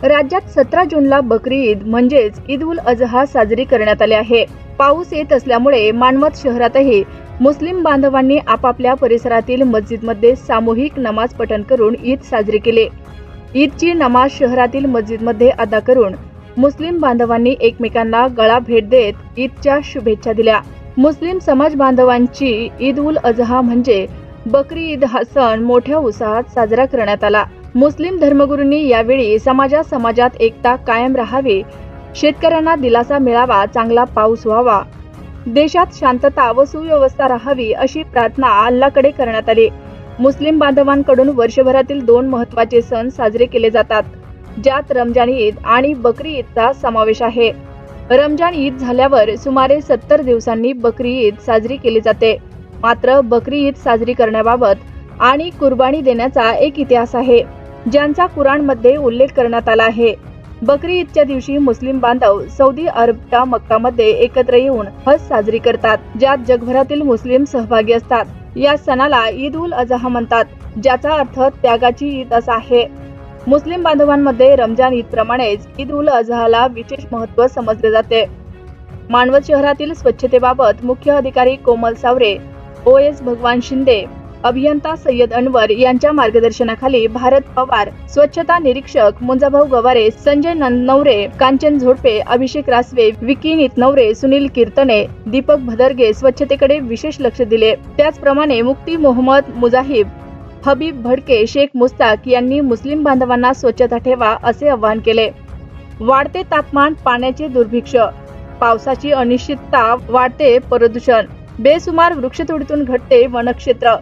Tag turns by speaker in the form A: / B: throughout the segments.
A: राज्यात 17 जूनला बकरी ईद म्हणजेच ईद उल अजहा साजरी करण्यात आली आहे। पाऊस येत असल्यामुळे मानवत शहरातही मुस्लिम बांधवांनी आपापल्या परिसरातील मस्जिदमध्ये सामूहिक नमाज पठण करून ईद साजरी केली। ईदची नमाज शहरातील मस्जिदमध्ये अदा करून मुस्लिम बांधवांनी एकमेकांना गळा भेट देत ईदच्या शुभेच्छा दिल्या। मुस्लिम समाज बांधवांची ईद उल अजहा म्हणजे बकरी ईद हा सण मोठ्या उत्साहात साजरा करण्यात आला। मुस्लिम धर्मगुरूंनी यावेळी समाजात एकता कायम राहावी, शेतकऱ्यांना दिलासा मिळावा, चांगला पाऊस व्हावा, देशात शांतता व सुव्यवस्था राहावी अशी प्रार्थना अल्लाहकडे करण्यात आली। मुस्लिम बांधवांकडून वर्षभरातील 2 महत्त्वाचे सण साजरे केले जातात, ज्यात रमजान ईद आणि बकरी ईदचा समावेश आहे। रमजान ईद झाल्यावर सुमारे 70 दिवसांनी बकरी ईद साजरी केली जाते। मात्र बकरी ईद साजरी करण्याबाबत आणि कुर्बानी देण्याचा एक इतिहास आहे, ज्यांचा कुराणमध्ये उल्लेख करण्यात आला आहे। बकरी ईदच्या दिवशी मुस्लिम बांधव सौदी अरबच्या मक्कामध्ये एकत्र येऊन हज साजरी करतात, ज्यात जगभरातील मुस्लिम सहभागी असतात। या सणाला ईद उल अजहा म्हणतात, ज्याचा अर्थ त्यागाची ईद असा आहे। मुस्लिम बांधवांमध्ये रमजान ईद प्रमाणेच ईद उल अजहाला विशेष महत्त्व समजले जाते। मानवत शहरातील स्वच्छतेबाबत मुख्य अधिकारी कोमल सावरे, OS भगवान शिंदे, अभियंता सय्यद अनवर यांच्या मार्गदर्शनाखाली भारत पवार, स्वच्छता निरीक्षक मुंजाभाऊ गवारे, संजय नवरे, कांचन झोडपे, अभिषेक रासवे, विकी नितनवरे, सुनील कीर्तने, दीपक भदरगे स्वच्छतेकडे विशेष लक्ष दिले। त्याचप्रमाणे मुफ्ती मोहम्मद मुजाहिब, हबीब भडके, शेख मुस्ताक यांनी मुस्लिम बांधवांना स्वच्छता ठेवा असे आवाहन केले। वाढते तापमान, पाण्याचे दुर्भिक्ष, पावसाची अनिश्चितता, वाढते प्रदूषण, बेसुमार वृक्षतोडीतून घटते वनक्षेत्र,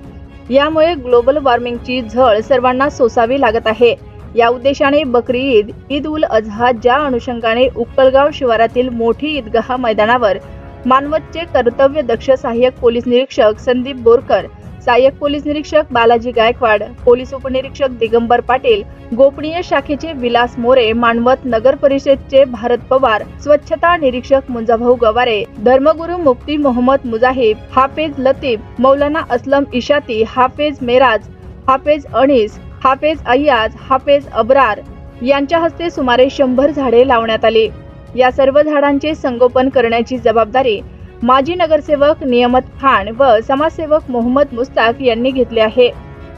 A: यामुळे ग्लोबल वॉर्मिंगची झळ सर्वांना सोसावी लागत आहे। या उद्देशाने बकरी ईद, ईद उल अजहा ज्या अनुषंगाने उक्कलगाव शिवारातील मोठी ईदगाह मैदानावर मानवतचे कर्तव्य दक्ष सहाय्यक पोलीस निरीक्षक संदीप बोरकर, सहाय्यक पोलीस निरीक्षक बालाजी गायकवाड, पोलीस उपनिरीक्षक दिगंबर पाटील, गोपनीय शाखेचे विलास मोरे, मानवत नगर परिषदेचे भारत पवार, स्वच्छता निरीक्षक मुंजाभाऊ गवारे, धर्मगुरू मुफ्ती मोहम्मद मुजाहिब, हाफेज लतीफ, मौलाना असलम इशाती, हाफेज मेराज, हाफेज अनीस, हाफेज अय्याज, हाफेज अब्रार यांच्या हस्ते सुमारे 100 झाडे लावण्यात आली। या सर्व झाडांचे संगोपन करण्याची जबाबदारी माजी नगरसेवक नियमत खान व समाजसेवक मोहम्मद मुस्ताक यांनी घेतले आहे।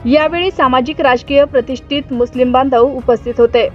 A: यावेळी सामाजिक राजकीय प्रतिष्ठित मुस्लिम बांधव उपस्थित होते।